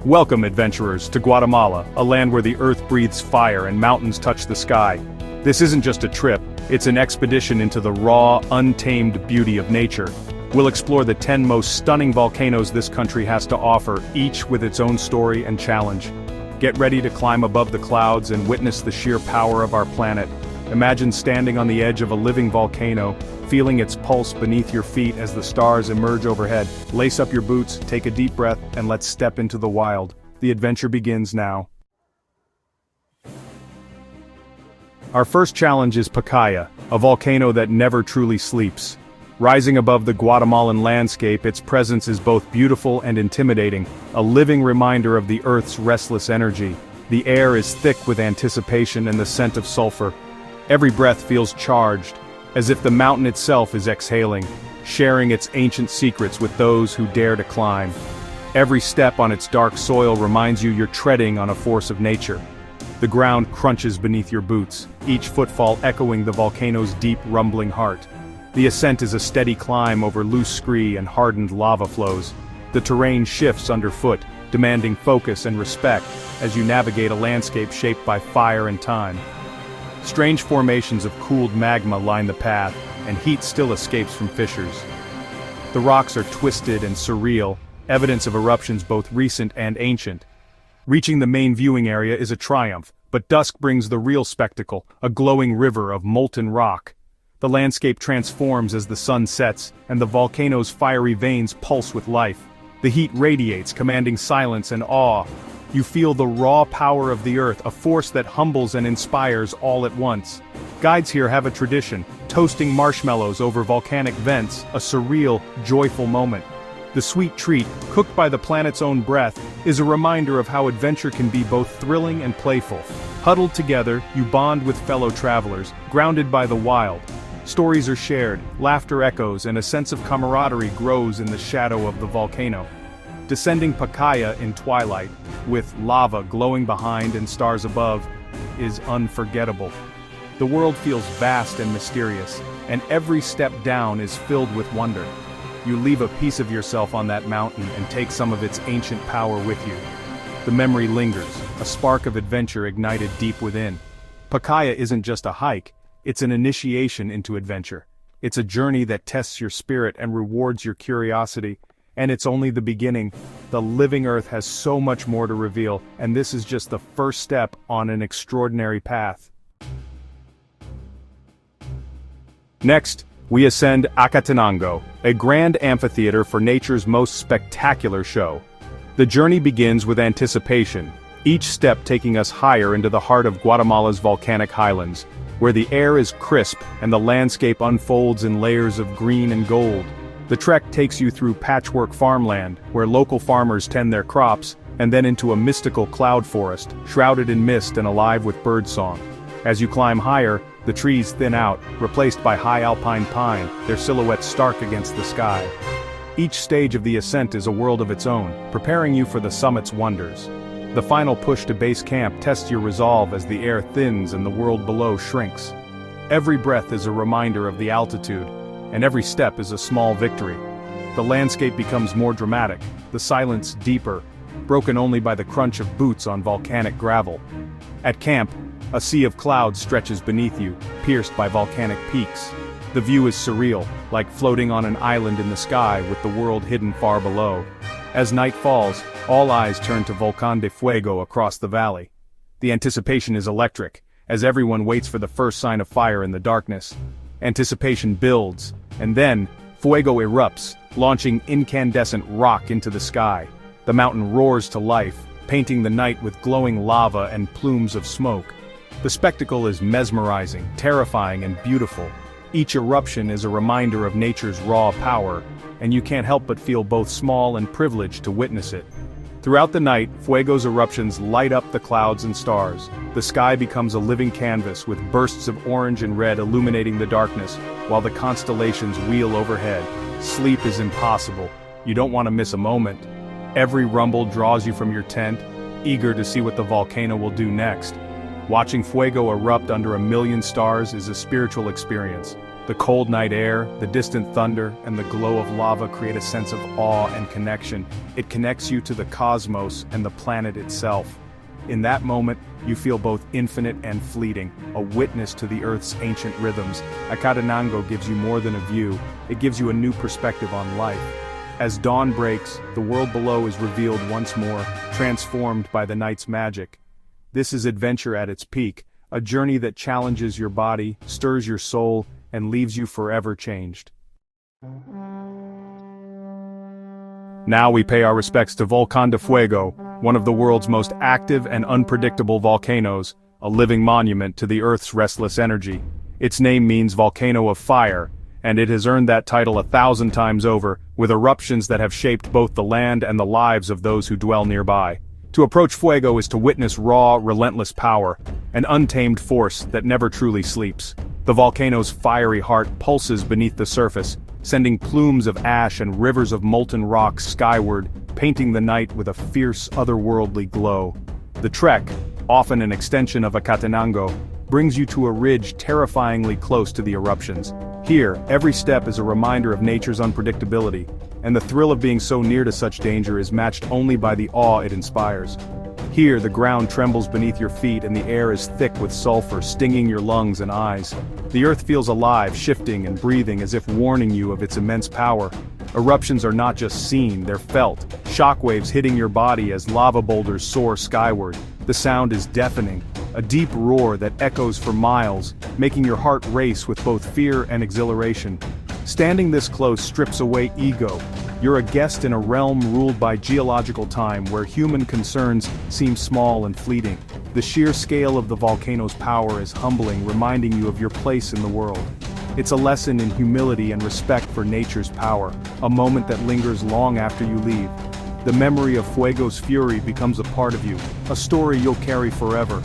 Welcome, adventurers, to Guatemala, a land where the earth breathes fire and mountains touch the sky. This isn't just a trip, it's an expedition into the raw, untamed beauty of nature. We'll explore the 10 most stunning volcanoes this country has to offer, each with its own story and challenge. Get ready to climb above the clouds and witness the sheer power of our planet. Imagine standing on the edge of a living volcano, feeling its pulse beneath your feet as the stars emerge overhead. Lace up your boots, take a deep breath, and let's step into the wild. The adventure begins now. Our first challenge is Pacaya, a volcano that never truly sleeps. Rising above the Guatemalan landscape, its presence is both beautiful and intimidating, a living reminder of the Earth's restless energy. The air is thick with anticipation and the scent of sulfur. Every breath feels charged, as if the mountain itself is exhaling, sharing its ancient secrets with those who dare to climb. Every step on its dark soil reminds you you're treading on a force of nature. The ground crunches beneath your boots, each footfall echoing the volcano's deep, rumbling heart. The ascent is a steady climb over loose scree and hardened lava flows. The terrain shifts underfoot, demanding focus and respect as you navigate a landscape shaped by fire and time. Strange formations of cooled magma line the path, and heat still escapes from fissures. The rocks are twisted and surreal, evidence of eruptions both recent and ancient. Reaching the main viewing area is a triumph, but dusk brings the real spectacle, a glowing river of molten rock. The landscape transforms as the sun sets, and the volcano's fiery veins pulse with life. The heat radiates, commanding silence and awe. You feel the raw power of the earth, a force that humbles and inspires all at once. Guides here have a tradition, toasting marshmallows over volcanic vents, a surreal, joyful moment. The sweet treat, cooked by the planet's own breath, is a reminder of how adventure can be both thrilling and playful. Huddled together, you bond with fellow travelers, grounded by the wild. Stories are shared, laughter echoes, and a sense of camaraderie grows in the shadow of the volcano. Descending Pacaya in twilight, with lava glowing behind and stars above, is unforgettable. The world feels vast and mysterious, and every step down is filled with wonder. You leave a piece of yourself on that mountain and take some of its ancient power with you. The memory lingers, a spark of adventure ignited deep within. Pacaya isn't just a hike, it's an initiation into adventure. It's a journey that tests your spirit and rewards your curiosity. And it's only the beginning. The living earth has so much more to reveal, and this is just the first step on an extraordinary path. Next, we ascend Acatenango, a grand amphitheater for nature's most spectacular show. The journey begins with anticipation, each step taking us higher into the heart of Guatemala's volcanic highlands, where the air is crisp and the landscape unfolds in layers of green and gold. The trek takes you through patchwork farmland, where local farmers tend their crops, and then into a mystical cloud forest, shrouded in mist and alive with birdsong. As you climb higher, the trees thin out, replaced by high alpine pine, their silhouettes stark against the sky. Each stage of the ascent is a world of its own, preparing you for the summit's wonders. The final push to base camp tests your resolve as the air thins and the world below shrinks. Every breath is a reminder of the altitude, and every step is a small victory. The landscape becomes more dramatic, the silence deeper, broken only by the crunch of boots on volcanic gravel. At camp, a sea of clouds stretches beneath you, pierced by volcanic peaks. The view is surreal, like floating on an island in the sky with the world hidden far below. As night falls, all eyes turn to Volcán de Fuego across the valley. The anticipation is electric, as everyone waits for the first sign of fire in the darkness. Anticipation builds, and then, Fuego erupts, launching incandescent rock into the sky. The mountain roars to life, painting the night with glowing lava and plumes of smoke. The spectacle is mesmerizing, terrifying, and beautiful. Each eruption is a reminder of nature's raw power, and you can't help but feel both small and privileged to witness it. Throughout the night, Fuego's eruptions light up the clouds and stars. The sky becomes a living canvas with bursts of orange and red illuminating the darkness, while the constellations wheel overhead. Sleep is impossible. You don't want to miss a moment. Every rumble draws you from your tent, eager to see what the volcano will do next. Watching Fuego erupt under a million stars is a spiritual experience, The cold night air, the distant thunder, and the glow of lava create a sense of awe and connection. It connects you to the cosmos and the planet itself. In that moment, you feel both infinite and fleeting, a witness to the Earth's ancient rhythms. Acatenango gives you more than a view, it gives you a new perspective on life. As dawn breaks, the world below is revealed once more, transformed by the night's magic. This is adventure at its peak, a journey that challenges your body, stirs your soul, and leaves you forever changed. Now we pay our respects to Volcán de Fuego, one of the world's most active and unpredictable volcanoes, a living monument to the Earth's restless energy. Its name means volcano of fire, and it has earned that title 1,000 times over, with eruptions that have shaped both the land and the lives of those who dwell nearby. To approach Fuego is to witness raw, relentless power, an untamed force that never truly sleeps. The volcano's fiery heart pulses beneath the surface, sending plumes of ash and rivers of molten rock skyward, painting the night with a fierce, otherworldly glow. The trek, often an extension of Acatenango, brings you to a ridge terrifyingly close to the eruptions. Here, every step is a reminder of nature's unpredictability, and the thrill of being so near to such danger is matched only by the awe it inspires. Here, the ground trembles beneath your feet and the air is thick with sulfur, stinging your lungs and eyes. The earth feels alive, shifting and breathing as if warning you of its immense power. Eruptions are not just seen, they're felt, shockwaves hitting your body as lava boulders soar skyward. The sound is deafening, a deep roar that echoes for miles, making your heart race with both fear and exhilaration. Standing this close strips away ego. You're a guest in a realm ruled by geological time where human concerns seem small and fleeting. The sheer scale of the volcano's power is humbling, reminding you of your place in the world. It's a lesson in humility and respect for nature's power, a moment that lingers long after you leave. The memory of Fuego's fury becomes a part of you, a story you'll carry forever.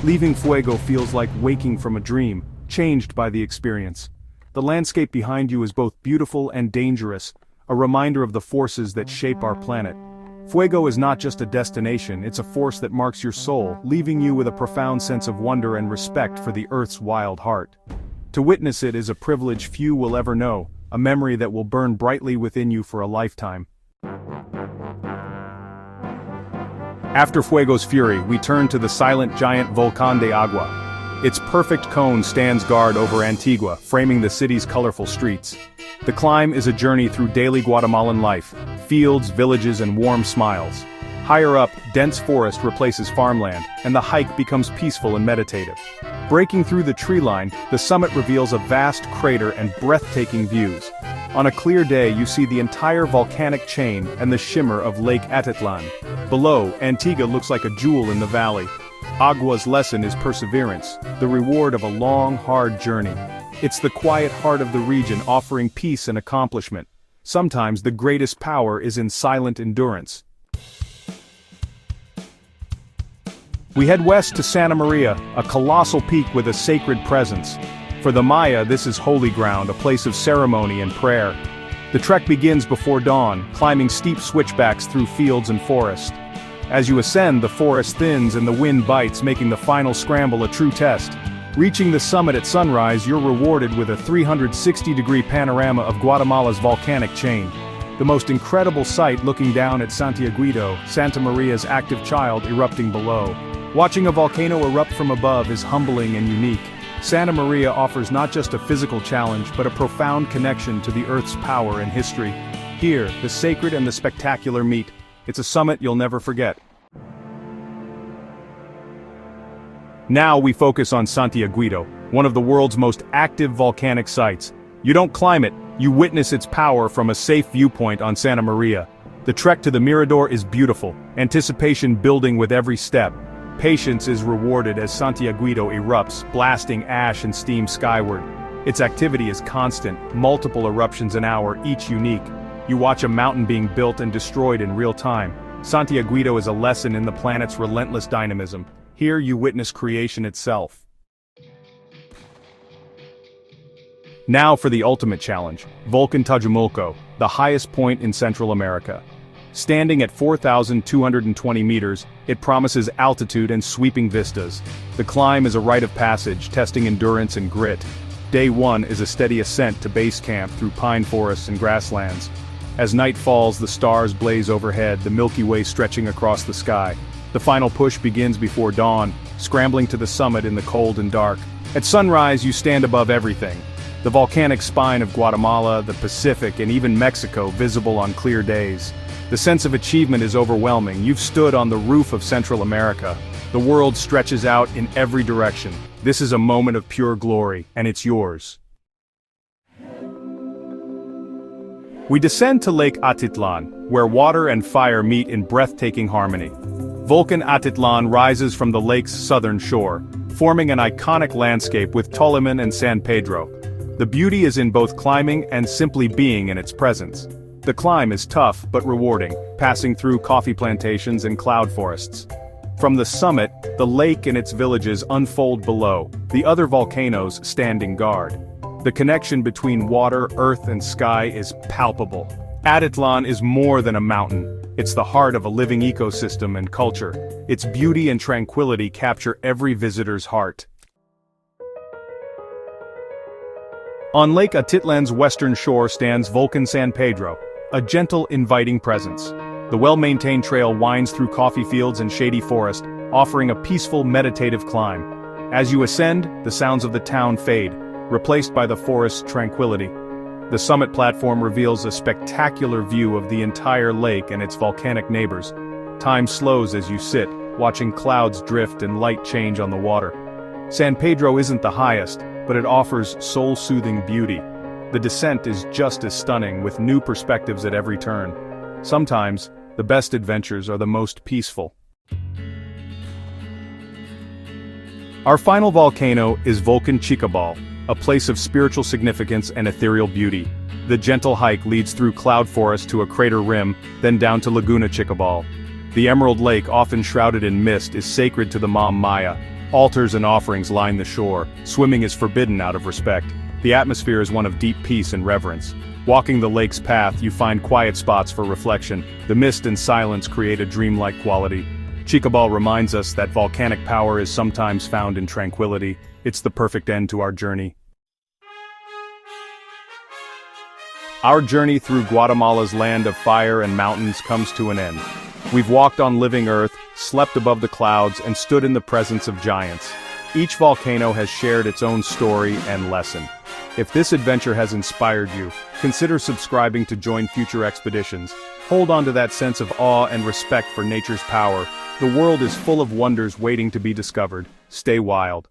Leaving Fuego feels like waking from a dream, changed by the experience. The landscape behind you is both beautiful and dangerous, a reminder of the forces that shape our planet. Fuego is not just a destination, it's a force that marks your soul, leaving you with a profound sense of wonder and respect for the Earth's wild heart. To witness it is a privilege few will ever know, a memory that will burn brightly within you for a lifetime. After Fuego's fury, we turn to the silent giant Volcán de Agua. Its perfect cone stands guard over Antigua, framing the city's colorful streets. The climb is a journey through daily Guatemalan life, fields, villages, and warm smiles. Higher up, dense forest replaces farmland, and the hike becomes peaceful and meditative. Breaking through the tree line, the summit reveals a vast crater and breathtaking views. On a clear day, you see the entire volcanic chain and the shimmer of Lake Atitlán. Below, Antigua looks like a jewel in the valley. Agua's lesson is perseverance, the reward of a long, hard journey. It's the quiet heart of the region offering peace and accomplishment. Sometimes the greatest power is in silent endurance. We head west to Santa Maria, a colossal peak with a sacred presence. For the Maya, this is holy ground, a place of ceremony and prayer. The trek begins before dawn, climbing steep switchbacks through fields and forest. As you ascend, the forest thins and the wind bites, making the final scramble a true test. Reaching the summit at sunrise, you're rewarded with a 360-degree panorama of Guatemala's volcanic chain. The most incredible sight looking down at Santiaguito, Santa Maria's active child erupting below. Watching a volcano erupt from above is humbling and unique. Santa Maria offers not just a physical challenge, but a profound connection to the Earth's power and history. Here, the sacred and the spectacular meet. It's a summit you'll never forget. Now we focus on Santiaguito, one of the world's most active volcanic sites. You don't climb it, you witness its power from a safe viewpoint on Santa Maria. The trek to the Mirador is beautiful, anticipation building with every step. Patience is rewarded as Santiaguito erupts, blasting ash and steam skyward. Its activity is constant, multiple eruptions an hour, each unique. You watch a mountain being built and destroyed in real time. Santiaguito is a lesson in the planet's relentless dynamism. Here you witness creation itself. Now for the ultimate challenge, Volcan Tajumulco, the highest point in Central America. Standing at 4,220 meters, it promises altitude and sweeping vistas. The climb is a rite of passage, testing endurance and grit. Day 1 is a steady ascent to base camp through pine forests and grasslands. As night falls, the stars blaze overhead, the Milky Way stretching across the sky. The final push begins before dawn, scrambling to the summit in the cold and dark. At sunrise, you stand above everything. The volcanic spine of Guatemala, the Pacific, and even Mexico visible on clear days. The sense of achievement is overwhelming. You've stood on the roof of Central America. The world stretches out in every direction. This is a moment of pure glory, and it's yours. We descend to Lake Atitlán, where water and fire meet in breathtaking harmony. Volcan Atitlán rises from the lake's southern shore, forming an iconic landscape with Tolliman and San Pedro. The beauty is in both climbing and simply being in its presence. The climb is tough but rewarding, passing through coffee plantations and cloud forests. From the summit, the lake and its villages unfold below, the other volcanoes standing guard. The connection between water, earth, and sky is palpable. Atitlán is more than a mountain. It's the heart of a living ecosystem and culture. Its beauty and tranquility capture every visitor's heart. On Lake Atitlán's western shore stands Volcan San Pedro, a gentle, inviting presence. The well-maintained trail winds through coffee fields and shady forest, offering a peaceful, meditative climb. As you ascend, the sounds of the town fade, replaced by the forest's tranquility. The summit platform reveals a spectacular view of the entire lake and its volcanic neighbors. Time slows as you sit, watching clouds drift and light change on the water. San Pedro isn't the highest, but it offers soul-soothing beauty. The descent is just as stunning, with new perspectives at every turn. Sometimes, the best adventures are the most peaceful. Our final volcano is Volcan Chicabal, a place of spiritual significance and ethereal beauty. The gentle hike leads through cloud forest to a crater rim, then down to Laguna Chicabal. The Emerald Lake, often shrouded in mist, is sacred to the Ma'am Maya. Altars and offerings line the shore. Swimming is forbidden out of respect. The atmosphere is one of deep peace and reverence. Walking the lake's path, you find quiet spots for reflection. The mist and silence create a dreamlike quality. Chicabal reminds us that volcanic power is sometimes found in tranquility. It's the perfect end to our journey. Our journey through Guatemala's land of fire and mountains comes to an end. We've walked on living earth, slept above the clouds, and stood in the presence of giants. Each volcano has shared its own story and lesson. If this adventure has inspired you, consider subscribing to join future expeditions. Hold on to that sense of awe and respect for nature's power. The world is full of wonders waiting to be discovered. Stay wild.